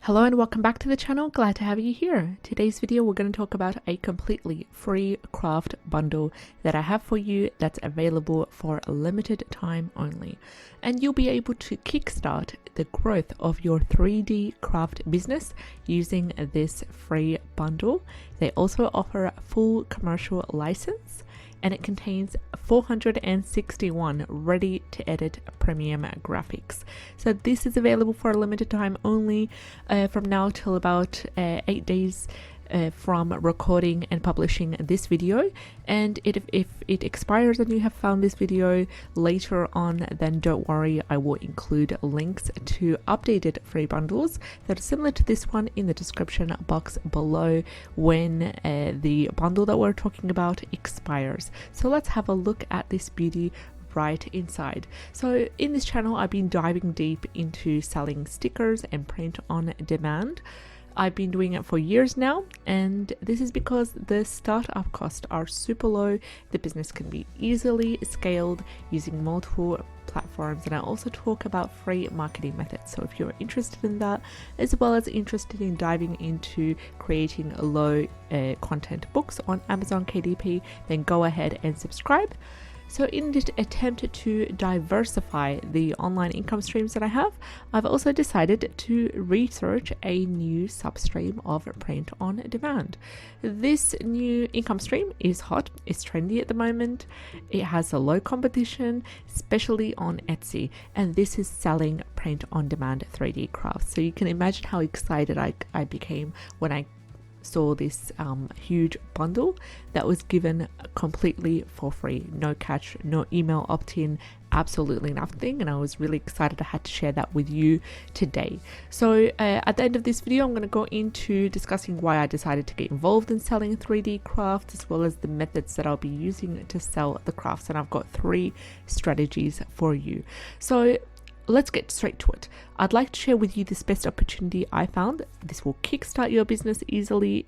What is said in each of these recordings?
Hello and welcome back to the channel. Glad to have you here. Today's video we're going to talk about a completely free craft bundle that I have for you that's available for a limited time only. And you'll be able to kickstart the growth of your 3D craft business using this free bundle. They also offer a full commercial license, and it contains 461 ready to edit premium graphics. So this is available for a limited time only from now till about 8 days from recording and publishing this video. And if it expires and you have found this video later on, then don't worry, I will include links to updated free bundles that are similar to this one in the description box below when the bundle that we're talking about expires. So let's have a look at this beauty right inside. So in this channel I've been diving deep into selling stickers and print on demand. I've been doing it for years now, and this is because the startup costs are super low. The business can be easily scaled using multiple platforms, and I also talk about free marketing methods. So if you're interested in that, as well as interested in diving into creating low content books on Amazon KDP, then go ahead and subscribe. So in this attempt to diversify the online income streams that I have, I've also decided to research a new substream of print on demand. This new income stream is hot, it's trendy at the moment, it has a low competition, especially on Etsy, and this is selling print on demand 3D crafts. So you can imagine how excited I became when I saw this huge bundle that was given completely for free, no catch, no email opt-in, absolutely nothing, and I was really excited I had to share that with you today. So at the end of this video I'm going to go into discussing why I decided to get involved in selling 3D crafts, as well as the methods that I'll be using to sell the crafts, and I've got 3 strategies for you. So let's get straight to it. I'd like to share with you this best opportunity I found. This will kickstart your business easily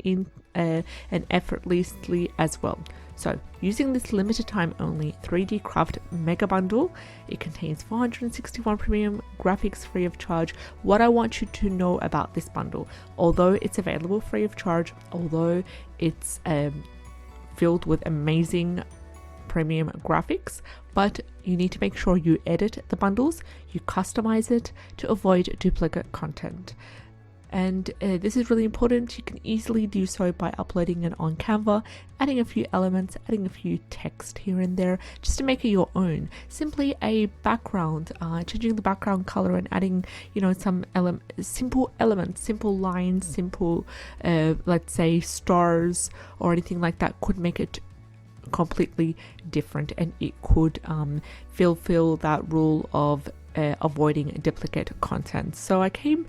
and effortlessly as well. So using this limited time only 3D craft mega bundle, it contains 461 premium graphics free of charge. What I want you to know about this bundle, although it's available free of charge, although it's filled with amazing premium graphics, but you need to make sure you edit the bundles, you customize it to avoid duplicate content. And this is really important. You can easily do so by uploading it on CANVA, adding a few elements, adding a few text here and there, just to make it your own. Simply a background, changing the background color and adding, some simple elements, simple lines, simple, let's say stars or anything like that could make it completely different, and it could fulfill that rule of avoiding duplicate content. So I came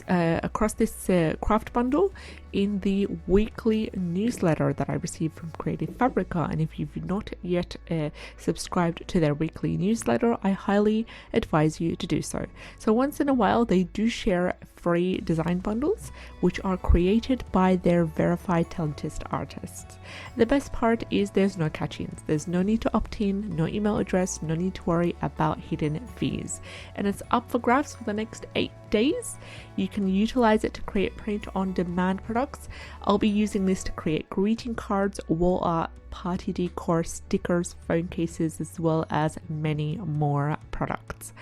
across this craft bundle in the weekly newsletter that I received from Creative Fabrica, and if you've not yet subscribed to their weekly newsletter, I highly advise you to do so. So once in a while they do share free design bundles which are created by their verified talented artists. The best part is there's no catch-ins, there's no need to opt in, no email address, no need to worry about hidden fees, and it's up for grabs for the next 8 days. You can utilize it to create print on demand products. I'll be using this to create greeting cards, wall art, party decor, stickers, phone cases, as well as many more products.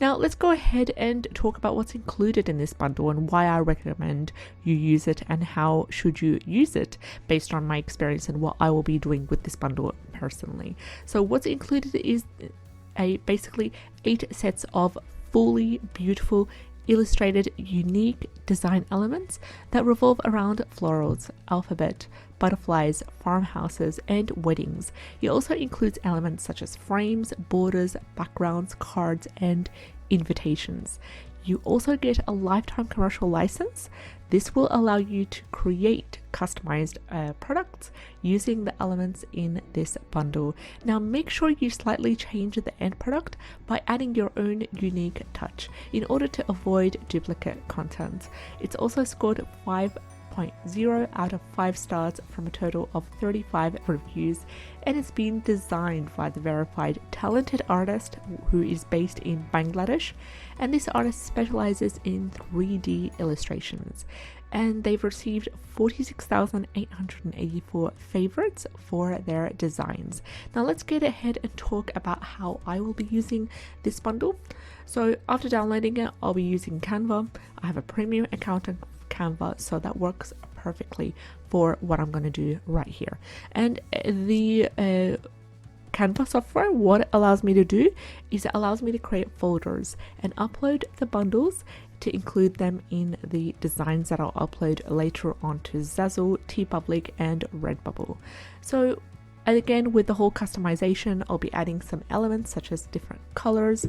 Now let's go ahead and talk about what's included in this bundle and why I recommend you use it and how should you use it based on my experience and what I will be doing with this bundle personally. So what's included is basically 8 sets of fully beautiful illustrated unique design elements that revolve around florals, alphabet, butterflies, farmhouses, and weddings. It also includes elements such as frames, borders, backgrounds, cards, and invitations. You also get a lifetime commercial license. This will allow you to create customized products using the elements in this bundle. Now make sure you slightly change the end product by adding your own unique touch in order to avoid duplicate content. It's also scored 5 4.0 out of 5 stars from a total of 35 reviews, and it's been designed by the verified talented artist who is based in Bangladesh, and this artist specializes in 3D illustrations, and they've received 46,884 favorites for their designs. Now let's get ahead and talk about how I will be using this bundle. So after downloading it, I'll be using Canva. I have a premium account on Canva, so that works perfectly for what I'm going to do right here. And the Canva software, what it allows me to do is it allows me to create folders and upload the bundles to include them in the designs that I'll upload later onto Zazzle, TeePublic, and Redbubble. So again, with the whole customization, I'll be adding some elements such as different colors,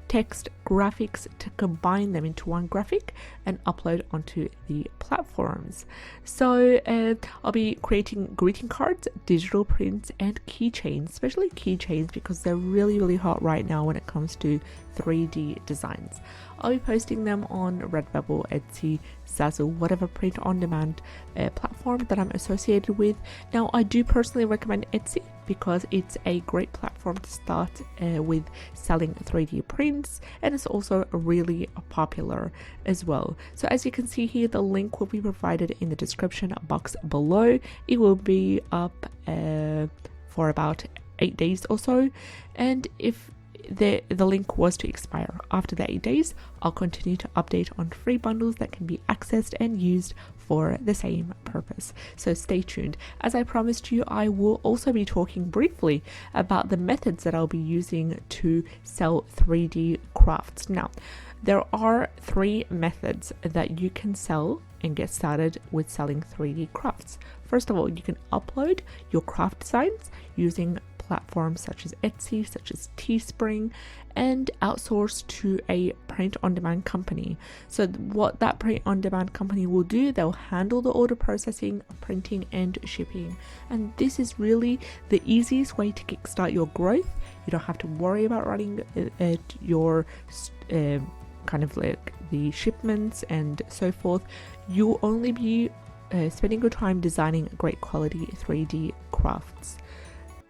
text, graphics to combine them into one graphic and upload onto the platforms. So I'll be creating greeting cards, digital prints, and keychains, especially keychains because they're really hot right now when it comes to 3D designs. I'll be posting them on Redbubble, Etsy, Zazzle, whatever print on demand platform that I'm associated with. Now I do personally recommend Etsy because it's a great platform to start with selling 3D prints, and it's also really popular as well. So as you can see here, the link will be provided in the description box below. It will be up for about 8 days or so, and if the link was to expire after the 8 days, I'll continue to update on free bundles that can be accessed and used for the same purpose. So stay tuned. As I promised you, I will also be talking briefly about the methods that I'll be using to sell 3D crafts. Now, there are 3 methods that you can sell and get started with selling 3D crafts. First of all, you can upload your craft designs using platforms such as Etsy, such as Teespring, and outsource to a print-on-demand company. So what that print-on-demand company will do, they'll handle the order processing, printing, and shipping. And this is really the easiest way to kickstart your growth. You don't have to worry about running your kind of like the shipments and so forth. You'll only be spending your time designing great quality 3D crafts.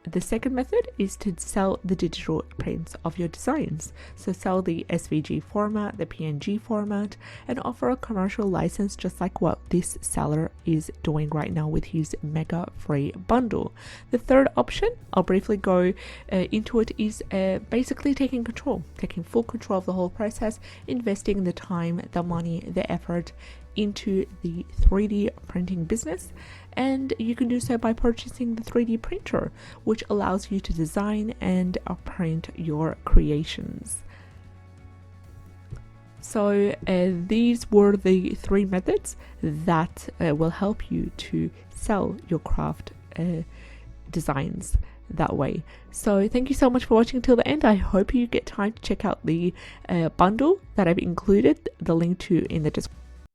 The second method is to sell the digital prints of your designs. So sell the SVG format, the PNG format, and offer a commercial license just like what this seller is doing right now with his mega free bundle. The third option, I'll briefly go into it, is basically taking full control of the whole process, investing the time, the money, the effort into the 3D printing business, and you can do so by purchasing the 3D printer, which allows you to design and print your creations. So these were the 3 methods that will help you to sell your craft designs that way. So thank you so much for watching till the end. I hope you get time to check out the bundle that I've included the link to in the description.